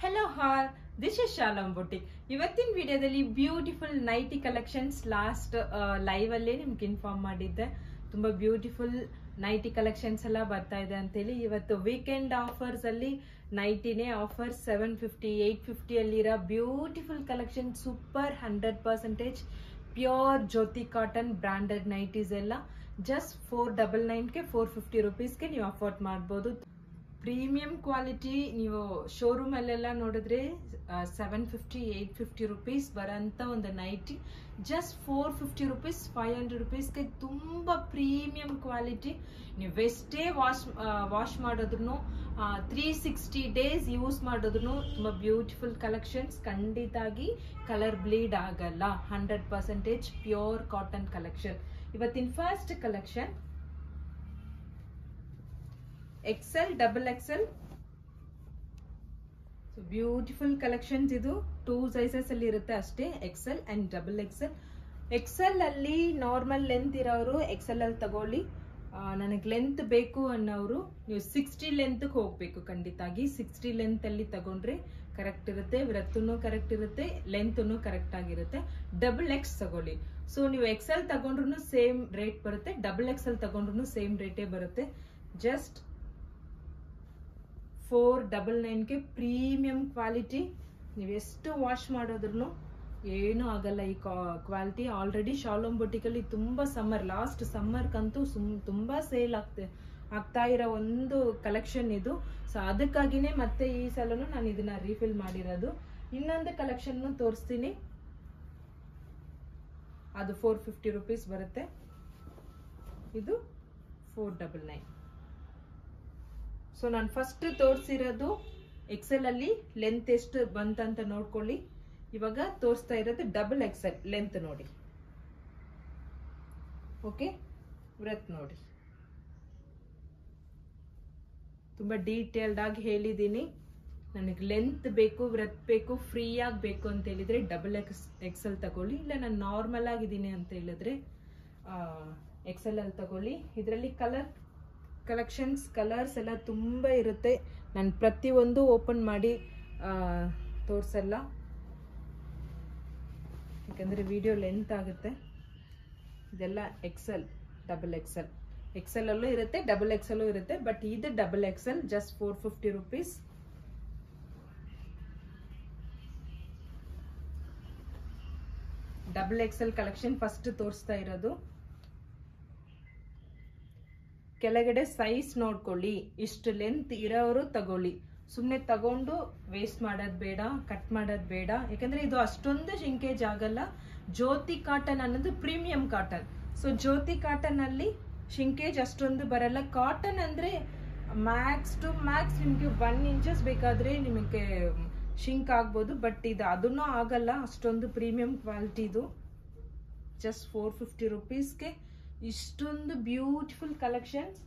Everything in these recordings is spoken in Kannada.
Hello all, this is Shalom Boutique. ಇವತ್ತಿನ ವಿಡಿಯೋದಲ್ಲಿ beautiful nighty collections last live ಅಲ್ಲಿ ನಿಮ್ಗೆ ಇನ್ಫಾರ್ಮ್ ಮಾಡಿದ್ದೆ. ತುಂಬಾ ಬ್ಯೂಟಿಫುಲ್ ನೈಟಿ ಕಲೆಕ್ಷನ್ಸ್ ಎಲ್ಲ ಬರ್ತಾ ಇದೆ ಅಂತ ಹೇಳಿ. ಇವತ್ತು ವೀಕೆಂಡ್ ಆಫರ್ಸ್ ಅಲ್ಲಿ ನೈಟಿನೇ ಆಫರ್ 750 850 ಅಲ್ಲಿರೋ ಬ್ಯೂಟಿಫುಲ್ ಕಲೆಕ್ಷನ್, ಸೂಪರ್ 100% ಪ್ಯೂರ್ ಜ್ಯೋತಿ ಕಾಟನ್ ಬ್ರಾಂಡೆಡ್ ನೈಟೀಸ್ ಎಲ್ಲ ಜಸ್ಟ್ 499ಗೆ 450 ರುಪೀಸ್ಗೆ ನೀವು ಅಫೋರ್ಡ್ ಮಾಡ್ಬೋದು. ಪ್ರೀಮಿಯಂ ಕ್ವಾಲಿಟಿ ನೀವು ಶೋರೂಮ್ ಅಲ್ಲೆಲ್ಲ ನೋಡಿದ್ರೆ 750 850 ರುಪೀಸ್ ಬರೋಂಥ ಒಂದು ನೈಟಿ ಜಸ್ಟ್ 450 ರುಪೀಸ್ 500 ರುಪೀಸ್ಗೆ ತುಂಬಾ ಪ್ರೀಮಿಯಂ ಕ್ವಾಲಿಟಿ. ನೀವು ಎಷ್ಟೇ ವಾಶ್ ಮಾಡಿದ್ರು 360 ಡೇಸ್ ಯೂಸ್ ಮಾಡಿದ್ರು ತುಂಬಾ ಬ್ಯೂಟಿಫುಲ್ ಕಲೆಕ್ಷನ್ಸ್. ಖಂಡಿತಾಗಿ ಕಲರ್ ಬ್ಲೀಡ್ ಆಗಲ್ಲ. 100% ಪ್ಯೂರ್ ಕಾಟನ್ ಕಲೆಕ್ಷನ್. ಇವತ್ತಿನ first collection XL double XL beautiful collections. ಇದು 2 ಸೈಜಸ್ ಅಲ್ಲಿ ಇರುತ್ತೆ ಅಷ್ಟೇ, XL and double XL. XL ಅಲ್ಲಿ ನಾರ್ಮಲ್ ಲೆಂತ್ ಇರೋರು XL ಅಲ್ಲಿ ತಗೊಳ್ಳಿ. ನನಗೆ ಲೆಂತ್ ಬೇಕು ಅನ್ನೋರು ನೀವು 60 ಲೆಂತ್ ಹೋಗ್ಬೇಕು. ಖಂಡಿತಾಗಿ 60 ಲೆಂತ್ ಅಲ್ಲಿ ತಗೊಂಡ್ರೆ ಕರೆಕ್ಟ್ ಇರುತ್ತೆ, ವ್ರತ್ತೂ ಕರೆಕ್ಟ್ ಇರುತ್ತೆ, ಲೆಂತ್ನು ಕರೆಕ್ಟ್ ಆಗಿರುತ್ತೆ. ಡಬಲ್ X ತಗೊಳ್ಳಿ. ಸೊ ನೀವು XL ತಗೊಂಡ್ರು ಸೇಮ್ ರೇಟ್ ಬರುತ್ತೆ, ಡಬಲ್ XL ತಗೊಂಡ್ರು ಸೇಮ್ ರೇಟೇ ಬರುತ್ತೆ. ಜಸ್ಟ್ 499ಗೆ ಪ್ರೀಮಿಯಂ ಕ್ವಾಲಿಟಿ. ನೀವು ಎಷ್ಟು ವಾಶ್ ಮಾಡೋದ್ರೂ ಏನೂ ಆಗಲ್ಲ ಈ ಕ್ವಾಲಿಟಿ. ಆಲ್ರೆಡಿ ಶಾಲೋಮ್ ಬೊಟಿಕಲ್ಲಿ ತುಂಬಾ ಸಮ್ಮರ್, ಲಾಸ್ಟ್ ಸಮ್ಮರ್ಗಂತೂ ತುಂಬಾ ಸೇಲ್ ಆಗ್ತಾ ಇರೋ ಒಂದು ಕಲೆಕ್ಷನ್ ಇದು. ಸೊ ಅದಕ್ಕಾಗಿನೇ ಮತ್ತೆ ಈ ಸಲನು ನಾನು ಇದನ್ನ ರೀಫಿಲ್ ಮಾಡಿರೋದು. ಇನ್ನೊಂದು ಕಲೆಕ್ಷನ್ ತೋರಿಸ್ತೀನಿ, ಅದು 450 ರುಪೀಸ್ ಬರುತ್ತೆ. ಇದು 499. ಸೊ ನಾನು ಫಸ್ಟ್ ತೋರಿಸಿರೋದು XL ಅಲ್ಲಿ ಲೆಂತ್ ಎಷ್ಟು ಬಂತಂತ ನೋಡ್ಕೊಳ್ಳಿ. ಇವಾಗ ತೋರಿಸ್ತಾ ಇರೋದು ಡಬಲ್ XL ಲೆಂತ್ ನೋಡಿ. ಓಕೆ, ವ್ರತ್ ನೋಡಿ. ತುಂಬಾ ಡೀಟೇಲ್ಡ್ ಆಗಿ ಹೇಳಿದ್ದೀನಿ. ನನಗೆ ಲೆಂತ್ ಬೇಕು, ವ್ರತ್ ಬೇಕು, ಫ್ರೀ ಆಗಿ ಬೇಕು ಅಂತ ಹೇಳಿದ್ರೆ ಡಬಲ್ XL ತಗೊಳ್ಳಿ. ಇಲ್ಲ ನಾನು ನಾರ್ಮಲ್ ಆಗಿದ್ದೀನಿ ಅಂತ ಹೇಳಿದ್ರೆ XL ಅಲ್ಲಿ ತಗೊಳ್ಳಿ. ಇದರಲ್ಲಿ ಕಲರ್ಸ್ ಎಲ್ಲ ತುಂಬಾ ಇರುತ್ತೆ. ನಾನು ಪ್ರತಿಯೊಂದು ಓಪನ್ ಮಾಡಿ ತೋರಿಸಲ್ಲ, ಯಾಕಂದ್ರೆ ವಿಡಿಯೋ ಲೆಂತ್ ಆಗುತ್ತೆ. ಇದೆಲ್ಲ XL ಡಬಲ್ XL ಅಲ್ಲೂ ಇರುತ್ತೆ, ಡಬಲ್ XL ಇರುತ್ತೆ. ಬಟ್ ಇದು double XL just 450 rupees. Double XL collection first ತೋರಿಸ್ತಾ ಇರೋದು. ಕೆಳಗಡೆ ಸೈಜ್ ನೋಡ್ಕೊಳ್ಳಿ, ಇಷ್ಟು ಲೆಂತ್ ಇರೋರು ತಗೊಳ್ಳಿ. ಸುಮ್ಮನೆ ತಗೊಂಡು ವೇಸ್ಟ್ ಮಾಡೋದು ಬೇಡ, ಕಟ್ ಮಾಡೋದು ಬೇಡ. ಯಾಕಂದ್ರೆ ಇದು ಅಷ್ಟೊಂದು ಶಿಂಕೇಜ್ ಆಗಲ್ಲ. ಜ್ಯೋತಿ ಕಾಟನ್ ಅನ್ನೋದು ಪ್ರೀಮಿಯಂ ಕಾಟನ್. ಸೊ ಜ್ಯೋತಿ ಕಾಟನ್ ಅಲ್ಲಿ ಶಿಂಕೇಜ್ ಅಷ್ಟೊಂದು ಬರಲ್ಲ. ಕಾಟನ್ ಅಂದ್ರೆ ಮ್ಯಾಕ್ಸ್ ಟು ಮ್ಯಾಕ್ಸ್ ನಿಮ್ಗೆ 1 ಇಂಚಸ್ ಬೇಕಾದ್ರೆ ನಿಮಗೆ ಶಿಂಕ್ ಆಗ್ಬೋದು. ಬಟ್ ಇದು ಅದನ್ನೂ ಆಗಲ್ಲ, ಅಷ್ಟೊಂದು ಪ್ರೀಮಿಯಂ ಕ್ವಾಲಿಟಿ ಇದು. ಜಸ್ಟ್ 450 ರುಪೀಸ್ಗೆ ಇಷ್ಟೊಂದು ಬ್ಯೂಟಿಫುಲ್ ಕಲೆಕ್ಷನ್ಸ್.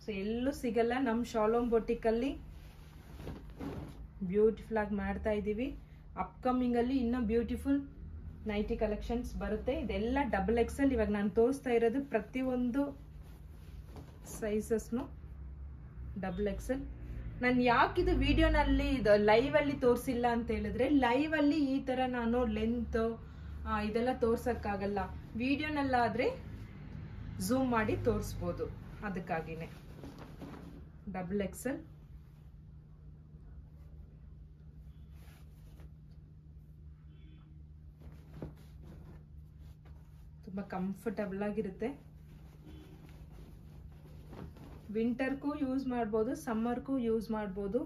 ಸೊ ಎಲ್ಲೂ ಸಿಗಲ್ಲ. ನಮ್ಮ ಶಾಲೋಮ್ ಬೊಟಿಕಲ್ಲಿ ಬ್ಯೂಟಿಫುಲ್ ಆಗಿ ಮಾಡ್ತಾ ಇದ್ದೀವಿ. ಅಪ್ಕಮಿಂಗ್ ಅಲ್ಲಿ ಇನ್ನೂ ಬ್ಯೂಟಿಫುಲ್ ನೈಟಿ ಕಲೆಕ್ಷನ್ಸ್ ಬರುತ್ತೆ. ಇದೆಲ್ಲ ಡಬಲ್ XL. ಇವಾಗ ನಾನು ತೋರಿಸ್ತಾ ಇರೋದು ಪ್ರತಿಯೊಂದು ಸೈಜಸ್ನು ಡಬಲ್ XL. ನಾನು ಯಾಕಿದು ವಿಡಿಯೋನಲ್ಲಿ ಲೈವ್ ಅಲ್ಲಿ ತೋರಿಸಿಲ್ಲ ಅಂತ ಹೇಳಿದ್ರೆ, ಲೈವ್ ಅಲ್ಲಿ ಈ ತರ ನಾನು ಲೆಂತ್ ಇದೆಲ್ಲ ತೋರ್ಸಕ್ಕಾಗಲ್ಲ. ವಿಡಿಯೋನಲ್ಲಾದ್ರೆ ಝೂಮ್ ಮಾಡಿ ತೋರಿಸ್ಬೋದು, ಅದಕ್ಕಾಗಿನೇ ಡಬಲ್ XL. ತುಂಬಾ ಕಂಫರ್ಟಬಲ್ ಆಗಿರುತ್ತೆ. ವಿಂಟರ್ಗೂ ಯೂಸ್ ಮಾಡ್ಬೋದು, ಸಮ್ಮರ್ಗೂ ಯೂಸ್ ಮಾಡ್ಬೋದು.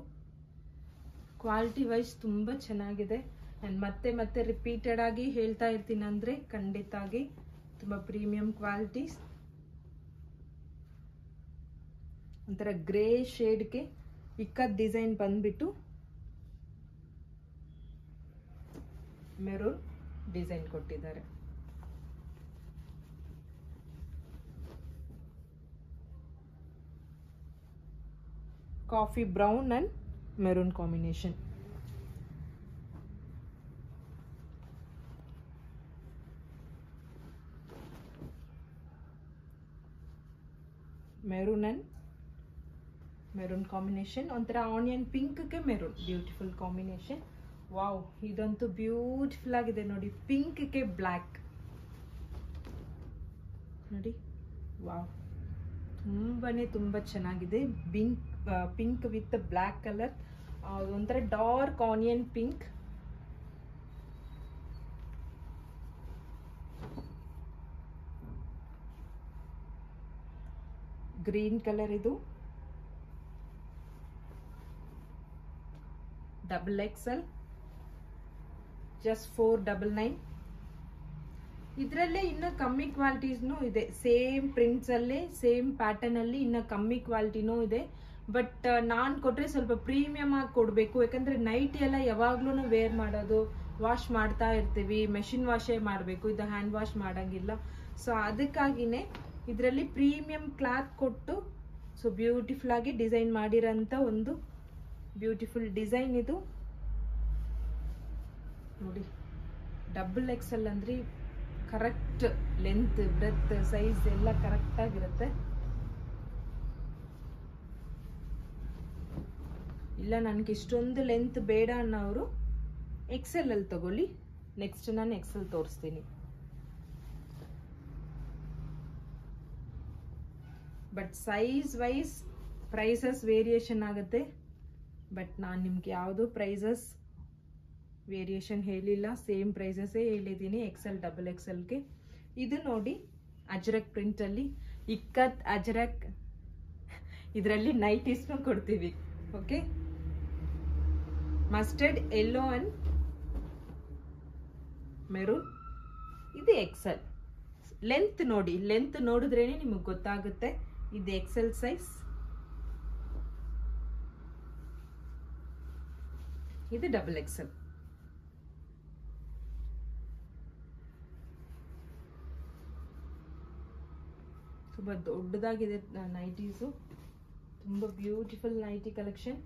ಕ್ವಾಲಿಟಿ ವೈಸ್ ತುಂಬಾ ಚೆನ್ನಾಗಿದೆ. ನಾನು ಮತ್ತೆ ರಿಪೀಟೆಡ್ ಆಗಿ ಹೇಳ್ತಾ ಇರ್ತೀನಿ ಅಂದ್ರೆ ಖಂಡಿತಾಗಿ ತುಂಬಾ ಪ್ರೀಮಿಯಂ ಕ್ವಾಲಿಟೀಸ್. ಒಂಥರ ಗ್ರೇ ಶೇಡ್ಗೆ ಇಕ್ಕತ್ ಡಿಸೈನ್ ಬಂದ್ಬಿಟ್ಟು ಮೆರೂನ್ ಡಿಸೈನ್ ಕೊಟ್ಟಿದ್ದಾರೆ. Coffee brown and maroon combination. Maroon and maroon combination, ಒಂಥರ ಆನಿಯನ್ ಪಿಂಕ್ಗೆ ಮೆರೂನ್, ಬ್ಯೂಟಿಫುಲ್ ಕಾಂಬಿನೇಷನ್. ವಾವ್, ಇದಂತೂ ಬ್ಯೂಟಿಫುಲ್ ಆಗಿದೆ ನೋಡಿ, ಪಿಂಕ್ಗೆ ಬ್ಲ್ಯಾಕ್ ನೋಡಿ. ವಾವ್, ತುಂಬ ಚೆನ್ನಾಗಿದೆ. ಪಿಂಕ್ ವಿತ್ ಬ್ಲ್ಯಾಕ್ ಕಲರ್, ಒಂಥರ dark onion pink. Green colour, ಇದು XXL, just 499. ಇದರಲ್ಲೇ ಇನ್ನು ಕಮ್ಮಿ ಕ್ವಾಲಿಟೀಸ್ನೂ ಇದೆ, ಸೇಮ್ ಪ್ರಿಂಟ್ಸ್ ಅಲ್ಲೇ ಸೇಮ್ ಪ್ಯಾಟರ್ನ್ ಅಲ್ಲಿ ಇನ್ನು ಕಮ್ಮಿ ಕ್ವಾಲಿಟಿನೂ ಇದೆ. ಬಟ್ ನಾನು ಕೊಟ್ರೆ ಸ್ವಲ್ಪ ಪ್ರೀಮಿಯಂ ಆಗಿ ಕೊಡಬೇಕು, ಯಾಕಂದ್ರೆ ನೈಟ್ ಎಲ್ಲ ಯಾವಾಗ್ಲೂ ವೇರ್ ಮಾಡೋದು, ವಾಶ್ ಮಾಡ್ತಾ ಇರ್ತೀವಿ, ಮೆಷಿನ್ ವಾಶೇ ಮಾಡಬೇಕು, ಇದು ಹ್ಯಾಂಡ್ ವಾಶ್ ಮಾಡಂಗಿಲ್ಲ. ಸೊ ಅದಕ್ಕಾಗಿನೇ ಇದರಲ್ಲಿ ಪ್ರೀಮಿಯಂ ಕ್ಲಾತ್ ಕೊಟ್ಟು ಸೊ ಬ್ಯೂಟಿಫುಲ್ ಆಗಿ ಡಿಸೈನ್ ಮಾಡಿರೋಂಥ ಒಂದು ಬ್ಯೂಟಿಫುಲ್ ಡಿಸೈನ್ ಇದು ನೋಡಿ. XXL ಅಂದ್ರೆ ಕರೆಕ್ಟ್ ಲೆಂತ್, ಬ್ರೆತ್, ಸೈಜ್ ಎಲ್ಲ ಕರೆಕ್ಟ್ ಆಗಿರುತ್ತೆ. ಇಲ್ಲ ನನಗೆ ಇಷ್ಟೊಂದು ಲೆಂತ್ ಬೇಡ ಅನ್ನೋರು XL ಅಲ್ಲಿ ತಗೊಳ್ಳಿ. ನೆಕ್ಸ್ಟ್ ನಾನು XL ತೋರಿಸ್ತೀನಿ. But size wise prices variation ಆಗುತ್ತೆ. ಬಟ್ ನಾನು ನಿಮ್ಗೆ ಯಾವುದು ಪ್ರೈಸಸ್ ವೇರಿಯೇಷನ್ ಹೇಳಿಲ್ಲ, ಸೇಮ್ ಪ್ರೈಸಸ್ಸೇ ಹೇಳಿದ್ದೀನಿ XL XXLಗೆ. ಇದು ನೋಡಿ ಅಜ್ರಕ್ ಪ್ರಿಂಟ್ ಅಲ್ಲಿ, ಇಕ್ಕತ್ ಅಜ್ರಕ್, ಇದರಲ್ಲಿ ನೈಟೀಸ್ನು ಕೊಡ್ತೀವಿ. Okay, mustard yellow and maroon, ಇದು XL. ಲೆಂತ್ ನೋಡಿ, ಲೆಂತ್ ನೋಡಿದ್ರೇನೆ ನಿಮಗೆ ಗೊತ್ತಾಗುತ್ತೆ ಇದು XL ಸೈಜ್. ಇದು XXL. ತುಂಬಾ ದೊಡ್ಡದಾಗಿದೆ ನೈಟೀಸು, ತುಂಬಾ ಬ್ಯೂಟಿಫುಲ್ ನೈಟಿ ಕಲೆಕ್ಷನ್.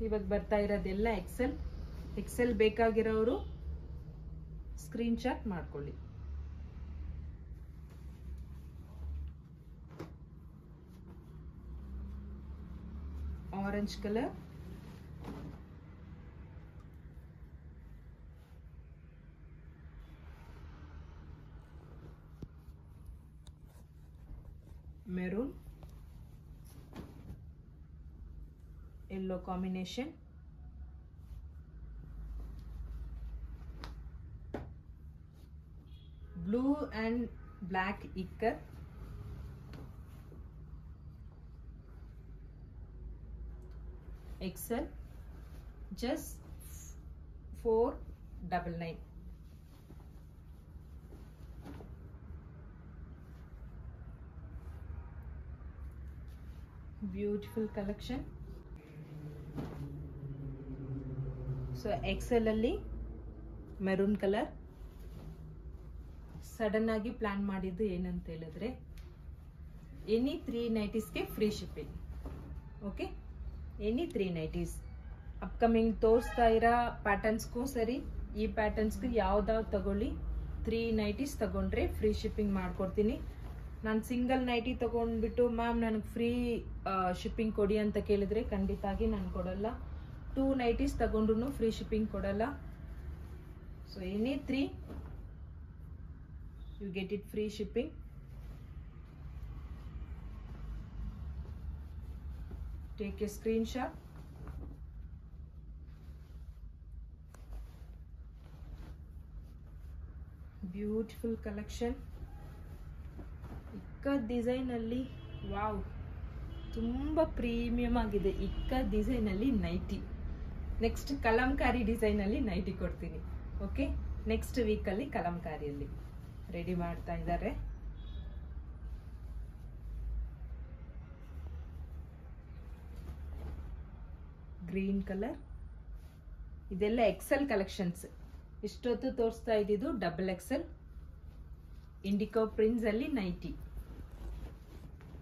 ಇವಾಗ ಬರ್ತಾ ಇರೋದೆಲ್ಲ XL ಬೇಕಾಗಿರೋರು ಸ್ಕ್ರೀನ್ ಶಾಟ್ ಮಾಡ್ಕೊಳ್ಳಿ. Orange colour, maroon, yellow combination, blue and black ikat, XL, just 499. Beautiful collection. So XL ಅಲ್ಲಿ ಮೆರೂನ್ ಕಲರ್. ಸಡನ್ ಆಗಿ ಪ್ಲಾನ್ ಮಾಡಿದ್ದು ಏನಂತ ಹೇಳಿದ್ರೆ ಎನಿ 3 ನೈಟೀಸ್ಗೆ free shipping. Okay, any 3 nighties upcoming ತೋರಿಸ್ತಾ ಇರೋ ಪ್ಯಾಟರ್ನ್ಸ್ಗೂ ಸರಿ, ಈ ಪ್ಯಾಟರ್ನ್ಸ್ಗೆ ಯಾವ್ದಾವ್ದು ತಗೊಳ್ಳಿ, 3 ನೈಟೀಸ್ ತಗೊಂಡ್ರೆ ಫ್ರೀ ಶಿಪ್ಪಿಂಗ್ ಮಾಡ್ಕೊಡ್ತೀನಿ. ನಾನು ಸಿಂಗಲ್ ನೈಟಿ ತಗೊಂಡ್ಬಿಟ್ಟು ಮ್ಯಾಮ್ ನನಗೆ ಫ್ರೀ ಶಿಪ್ಪಿಂಗ್ ಕೊಡಿ ಅಂತ ಕೇಳಿದ್ರೆ ಖಂಡಿತಾಗಿ ನಾನು ಕೊಡಲ್ಲ. 2 ನೈಟೀಸ್ ತಗೊಂಡ್ರು ಫ್ರೀ ಶಿಪ್ಪಿಂಗ್ ಕೊಡಲ್ಲ. So any 3 you get it free shipping. Take a screen shot. Beautiful collection. Ikat design ಅಲ್ಲಿ ವಾವ್, ತುಂಬಾ ಪ್ರೀಮಿಯಂ ಆಗಿದೆ. ಇಕ್ಕ ಡಿಸೈನ್ ಅಲ್ಲಿ ನೈಟಿ. ನೆಕ್ಸ್ಟ್ ಕಲಂಕಾರಿ ಡಿಸೈನ್ ಅಲ್ಲಿ ನೈಟಿ ಕೊಡ್ತೀನಿ. ಓಕೆ, ನೆಕ್ಸ್ಟ್ ವೀಕ್ ಅಲ್ಲಿ ಕಲಂಕಾರಿಯಲ್ಲಿ ರೆಡಿ ಮಾಡ್ತಾ ಇದ್ದಾರೆ. ಗ್ರೀನ್ ಕಲರ್, ಇದೆಲ್ಲ XL ಕಲೆಕ್ಷನ್ಸ್. ಇಷ್ಟೊತ್ತು ತೋರಿಸ್ತಾ ಇದ್ದಿದ್ದು XXL. ಇಂಡಿಕೋ ಪ್ರಿಂಟ್ಸ್ ಅಲ್ಲಿ ನೈಟಿ.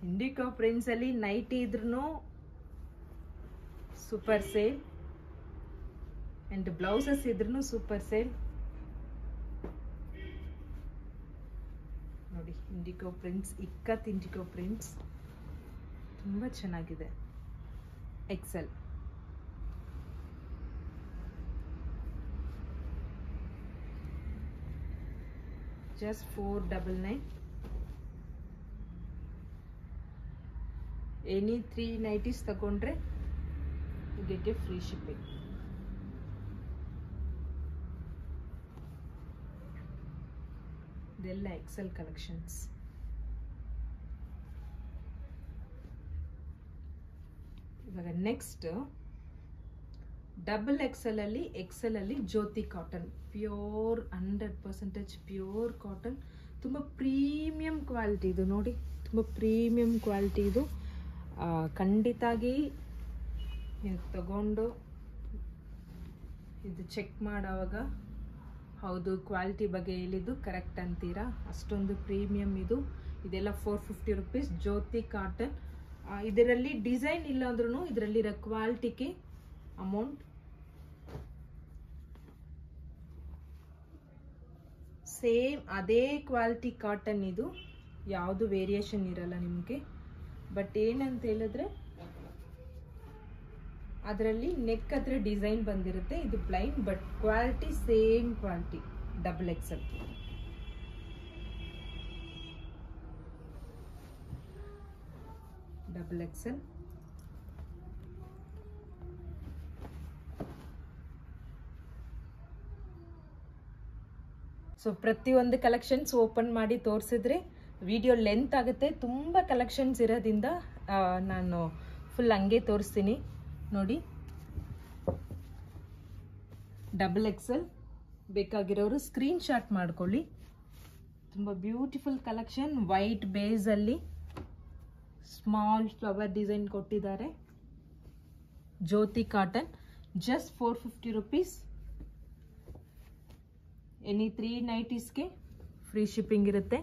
ಇಂಡಿಕೋ ಪ್ರಿಂಟ್ಸ್ ಅಲ್ಲಿ ನೈಟಿ ಇದ್ರೂ ಸೂಪರ್ ಸೇಲ್, ಅಂಡ್ ಬ್ಲೌಸಸ್ ಇದ್ರೂ ಸೂಪರ್ ಸೇಲ್. ನೋಡಿ indigo prints, ikkat indigo prints ತುಂಬ ಚೆನ್ನಾಗಿದೆ. ಎಕ್ಸೆಲ್. ಜಸ್ಟ್ 499. ಎನಿ 3 ನೈಟೀಸ್ ತಗೊಂಡ್ರೆ you get a free shipping. ಇದೆಲ್ಲ ಎಕ್ಸೆಲ್ ಕಲೆಕ್ಷನ್ಸ್. ಇವಾಗ ನೆಕ್ಸ್ಟ್ ಡಬಲ್ ಎಕ್ಸೆಲ್ ಅಲ್ಲಿ Jyothi cotton, pure 100% pure cotton, ತುಂಬ ಪ್ರೀಮಿಯಂ ಕ್ವಾಲಿಟಿ ಇದು. ನೋಡಿ, ತುಂಬ ಪ್ರೀಮಿಯಂ ಕ್ವಾಲಿಟಿ ಇದು. ಖಂಡಿತಾಗಿ ನೀವು ತಗೊಂಡು ಇದು ಚೆಕ್ ಮಾಡೋವಾಗ ಹೌದು ಕ್ವಾಲಿಟಿ ಬಗ್ಗೆ ಹೇಳಿದ್ದು ಕರೆಕ್ಟ್ ಅಂತೀರಾ, ಅಷ್ಟೊಂದು ಪ್ರೀಮಿಯಂ ಇದು. ಇದೆಲ್ಲ 450 ರುಪೀಸ್ ಜ್ಯೋತಿ ಕಾಟನ್. ಇದರಲ್ಲಿ ಡಿಸೈನ್ ಇಲ್ಲ ಅಂದ್ರೂ ಇದರಲ್ಲಿರೋ ಕ್ವಾಲಿಟಿಗೆ ಅಮೌಂಟ್. ಸೇಮ್ ಅದೇ ಕ್ವಾಲಿಟಿ ಕಾಟನ್ ಇದು, ಯಾವುದು ವೇರಿಯೇಷನ್ ಇರಲ್ಲ ನಿಮಗೆ. ಬಟ್ ಏನಂತ ಹೇಳಿದ್ರೆ ಅದರಲ್ಲಿ ನೆಕ್ ಹತ್ರ ಡಿಸೈನ್ ಬಂದಿರುತ್ತೆ, ಇದು plain. But quality same quality. Double XL. Double XL. So ಪ್ರತಿಯೊಂದು ಕಲೆಕ್ಷನ್ಸ್ ಓಪನ್ ಮಾಡಿ ತೋರಿಸಿದ್ರೆ ವಿಡಿಯೋ ಲೆಂತ್ ಆಗುತ್ತೆ. ತುಂಬ ಕಲೆಕ್ಷನ್ಸ್ ಇರೋದ್ರಿಂದ ನಾನು ಫುಲ್ ಹಂಗೆ ತೋರಿಸ್ತೀನಿ. ನೋಡಿ, ಡಬಲ್ ಎಕ್ಸೆಲ್ ಬೇಕಾಗಿರೋರು ಸ್ಕ್ರೀನ್ ಶಾಟ್ ಮಾಡ್ಕೊಳ್ಳಿ. ತುಂಬ ಬ್ಯೂಟಿಫುಲ್ ಕಲೆಕ್ಷನ್. ವೈಟ್ ಬೇಸಲ್ಲಿ ಸ್ಮಾಲ್ ಫ್ಲವರ್ ಡಿಸೈನ್ ಕೊಟ್ಟಿದ್ದಾರೆ. Jyoti cotton. Just 450 rupees. Any 3 ನೈಟೀಸ್ಗೆ ಫ್ರೀ ಶಿಪ್ಪಿಂಗ್ ಇರುತ್ತೆ.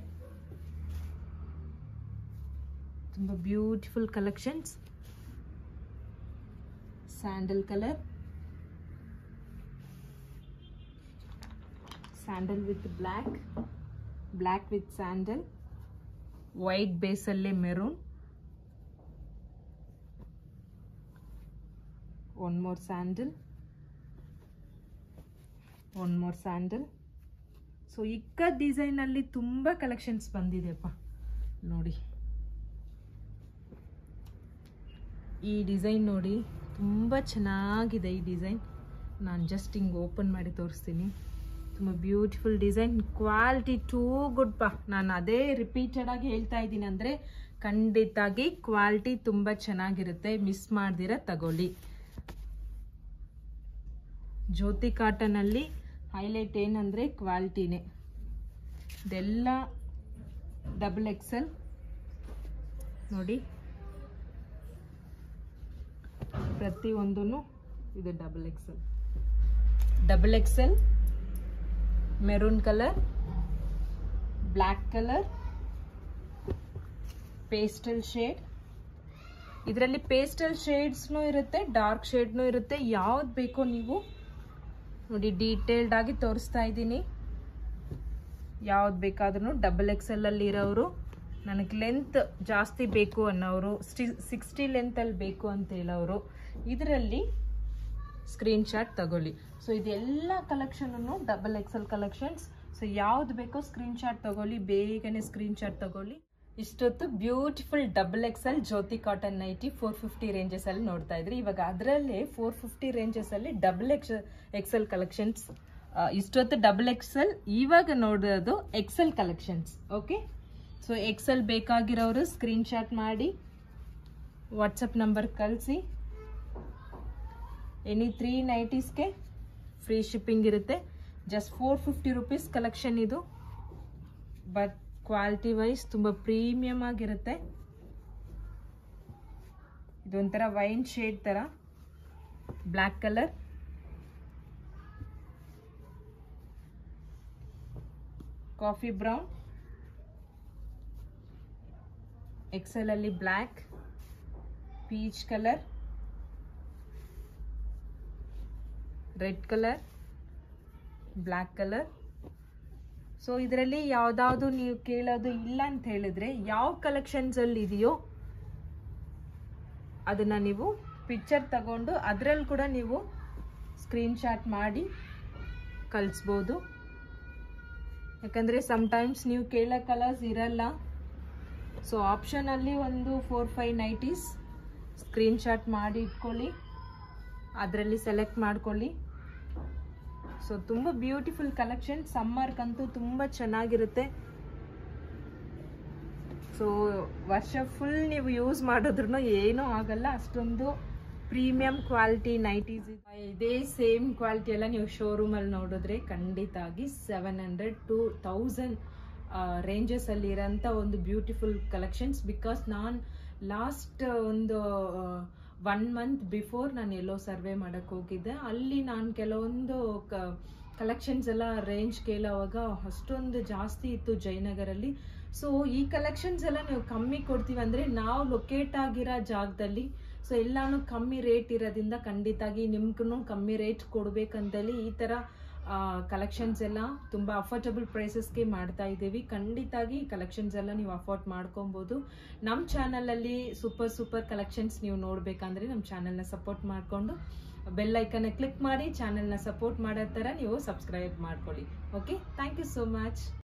ತುಂಬ beautiful collections. Sandal colour, sandal with black, black with sandal, white ಬೇಸಲ್ಲೇ maroon. One more sandal, one more sandal. So ikat ಡಿಸೈನಲ್ಲಿ ತುಂಬ ಕಲೆಕ್ಷನ್ಸ್ ಬಂದಿದೆಪ್ಪ. ನೋಡಿ, ಈ ಡಿಸೈನ್ ನೋಡಿ, ತುಂಬ ಚೆನ್ನಾಗಿದೆ ಈ ಡಿಸೈನ್. ನಾನು ಜಸ್ಟ್ ಹಿಂಗೆ ಓಪನ್ ಮಾಡಿ ತೋರಿಸ್ತೀನಿ. ತುಂಬ beautiful design. Quality too good ಪಾ. ನಾನು ಅದೇ ರಿಪೀಟೆಡ್ ಆಗಿ ಹೇಳ್ತಾ ಇದ್ದೀನಿ, ಅಂದರೆ ಖಂಡಿತಾಗಿ ಕ್ವಾಲಿಟಿ ತುಂಬ ಚೆನ್ನಾಗಿರುತ್ತೆ. ಮಿಸ್ ಮಾಡ್ದಿರ ತಗೊಳ್ಳಿ. ಜ್ಯೋತಿ ಕಾಟನಲ್ಲಿ ಹೈಲೈಟ್ ಏನಂದರೆ ಕ್ವಾಲಿಟಿನೇ. ಇದೆಲ್ಲ ಡಬಲ್ ಎಕ್ಸೆಲ್. ನೋಡಿ, ಪ್ರತಿಯೊಂದೂ ಇದು double XL. Double XL, maroon colour, black colour, pastel shade. ಇದರಲ್ಲಿ ಪೇಸ್ಟಲ್ ಶೇಡ್ಸ್ನೂ ಇರುತ್ತೆ, ಡಾರ್ಕ್ ಶೇಡ್ನೂ ಇರುತ್ತೆ. ಯಾವ್ದು ಬೇಕೋ ನೀವು ನೋಡಿ, ಡೀಟೇಲ್ಡ್ ಆಗಿ ತೋರಿಸ್ತಾ ಇದ್ದೀನಿ. ಯಾವ್ದು ಬೇಕಾದ್ರೂ ಡಬಲ್ ಎಕ್ಸೆಲ್ ಅಲ್ಲಿ ಇರೋರು, ನನಗೆ ಲೆಂತ್ ಜಾಸ್ತಿ ಬೇಕು ಅನ್ನೋರು, 60 ಲೆಂತಲ್ಲಿ ಬೇಕು ಅಂತ ಹೇಳೋರು ಇದರಲ್ಲಿ ಸ್ಕ್ರೀನ್ ಶಾಟ್ ತಗೊಳ್ಳಿ. ಸೊ ಇದೆಲ್ಲ ಕಲೆಕ್ಷನನ್ನು ಡಬಲ್ ಎಕ್ಸೆಲ್ ಕಲೆಕ್ಷನ್ಸ್. ಸೊ ಯಾವ್ದು ಬೇಕೋ ಸ್ಕ್ರೀನ್ ಶಾಟ್ ತಗೊಳ್ಳಿ, ಬೇಗನೆ ಸ್ಕ್ರೀನ್ ಶಾಟ್ ತಗೊಳ್ಳಿ. ಇಷ್ಟೊತ್ತು beautiful double XL Jyoti cotton nighty 450 ranges ಅಲ್ಲಿ ನೋಡ್ತಾ ಇದ್ರಿ. ಇವಾಗ ಅದರಲ್ಲೇ 450 ರೇಂಜಸ್ ಅಲ್ಲಿ ಡಬಲ್ ಎಕ್ಸೆಲ್ ಕಲೆಕ್ಷನ್ಸ್. ಇಷ್ಟೊತ್ತು ಡಬಲ್ ಎಕ್ಸೆಲ್, ಇವಾಗ ನೋಡೋದು XL collections. Okay, so XL ಬೇಕಾಗಿರೋರು ಸ್ಕ್ರೀನ್ ಶಾಟ್ ಮಾಡಿ ವಾಟ್ಸಪ್ ನಂಬರ್ ಕಳಿಸಿ. ಎನಿ 3 ನೈಟೀಸ್ಗೆ ಫ್ರೀ ಶಿಪ್ಪಿಂಗ್ ಇರುತ್ತೆ. ಜಸ್ಟ್ 450 ರುಪೀಸ್ ಕಲೆಕ್ಷನ್ ಇದು. ಬಟ್ ಕ್ವಾಲಿಟಿ ವೈಸ್ ತುಂಬ ಪ್ರೀಮಿಯಂ ಆಗಿರುತ್ತೆ. ಇದೊಂಥರ ವೈನ್ ಶೇಡ್ ಥರ, black colour, coffee brown, XL ಅಲ್ಲಿ black, peach colour, red colour, black colour. So ಇದರಲ್ಲಿ ಯಾವ್ದಾವುದು ನೀವು ಕೇಳೋದು ಇಲ್ಲ ಅಂತ ಹೇಳಿದ್ರೆ, ಯಾವ ಕಲೆಕ್ಷನ್ಸ್ ಅಲ್ಲಿ ಇದೆಯೋ ಅದನ್ನು ನೀವು ಪಿಕ್ಚರ್ ತಗೊಂಡು ಅದರಲ್ಲಿ ಕೂಡ ನೀವು ಸ್ಕ್ರೀನ್ಶಾಟ್ ಮಾಡಿ ಕಳಿಸ್ಬೋದು. ಯಾಕಂದರೆ ಸಮ್ಟೈಮ್ಸ್ ನೀವು ಕೇಳೋ ಕಲರ್ಸ್ ಇರಲ್ಲ. ಸೊ ಆಪ್ಷನಲ್ಲಿ ಒಂದು 4-5 ನೈಟೀಸ್ ಸ್ಕ್ರೀನ್ಶಾಟ್ ಮಾಡಿ ಇಟ್ಕೊಳ್ಳಿ, ಅದರಲ್ಲಿ ಸೆಲೆಕ್ಟ್ ಮಾಡ್ಕೊಳ್ಳಿ. ಸೊ ತುಂಬ ಬ್ಯೂಟಿಫುಲ್ ಕಲೆಕ್ಷನ್, ಸಮ್ಮರ್ಗಂತೂ ತುಂಬ ಚೆನ್ನಾಗಿರುತ್ತೆ. ಸೊ ವರ್ಷ ಫುಲ್ ನೀವು ಯೂಸ್ ಮಾಡಿದ್ರೂ ಏನೂ ಆಗಲ್ಲ, ಅಷ್ಟೊಂದು ಪ್ರೀಮಿಯಂ ಕ್ವಾಲಿಟಿ ನೈಟೀಸ್. ಇದೇ ಸೇಮ್ ಕ್ವಾಲಿಟಿ ಎಲ್ಲ ನೀವು ಶೋರೂಮಲ್ಲಿ ನೋಡಿದ್ರೆ ಖಂಡಿತಾಗಿ 700 to 1000 ರೇಂಜಸಲ್ಲಿ ಇರೋಂಥ ಒಂದು ಬ್ಯೂಟಿಫುಲ್ ಕಲೆಕ್ಷನ್ಸ್. ಬಿಕಾಸ್ ನಾನು ಲಾಸ್ಟ್ ಒಂದು 1 ಮಂತ್ ಬಿಫೋರ್ ನಾನು ಎಲ್ಲೋ ಸರ್ವೆ ಮಾಡೋಕ್ಕೆ ಹೋಗಿದ್ದೆ. ಅಲ್ಲಿ ನಾನು ಕೆಲವೊಂದು ಕಲೆಕ್ಷನ್ಸ್ ಎಲ್ಲ ರೇಂಜ್ ಕೇಳೋವಾಗ ಅಷ್ಟೊಂದು ಜಾಸ್ತಿ ಇತ್ತು ಜಯನಗರಲ್ಲಿ. ಸೊ ಈ ಕಲೆಕ್ಷನ್ಸ್ ಎಲ್ಲ ನೀವು ಕಮ್ಮಿ ಕೊಡ್ತೀವಿ ಅಂದರೆ ನಾವು ಲೊಕೇಟ್ ಆಗಿರೋ ಜಾಗದಲ್ಲಿ ಸೊ ಎಲ್ಲಾನು ಕಮ್ಮಿ ರೇಟ್ ಇರೋದ್ರಿಂದ ಖಂಡಿತಾಗಿ ನಿಮ್ಗೂ ಕಮ್ಮಿ ರೇಟ್ ಕೊಡ್ಬೇಕಂತೇಳಿ ಈ ಥರ ಕಲೆಕ್ಷನ್ಸ್ ಎಲ್ಲ ತುಂಬ ಅಫೋರ್ಡಬಲ್ ಪ್ರೈಸಸ್ಗೆ ಮಾಡ್ತಾ ಇದ್ದೀವಿ. ಖಂಡಿತಾಗಿ ಕಲೆಕ್ಷನ್ಸ್ ಎಲ್ಲ ನೀವು ಅಫೋರ್ಡ್ ಮಾಡ್ಕೊಬೋದು. ನಮ್ಮ ಚಾನಲಲ್ಲಿ ಸೂಪರ್ ಕಲೆಕ್ಷನ್ಸ್ ನೀವು ನೋಡಬೇಕಂದ್ರೆ ನಮ್ಮ ಚಾನಲ್ನ ಸಪೋರ್ಟ್ ಮಾಡಿಕೊಂಡು ಬೆಲ್ ಐಕನ್ನ ಕ್ಲಿಕ್ ಮಾಡಿ ಚಾನಲ್ನ ಸಪೋರ್ಟ್ ಮಾಡೋ ಥರ ನೀವು ಸಬ್ಸ್ಕ್ರೈಬ್ ಮಾಡ್ಕೊಳ್ಳಿ. Okay, thank you so much.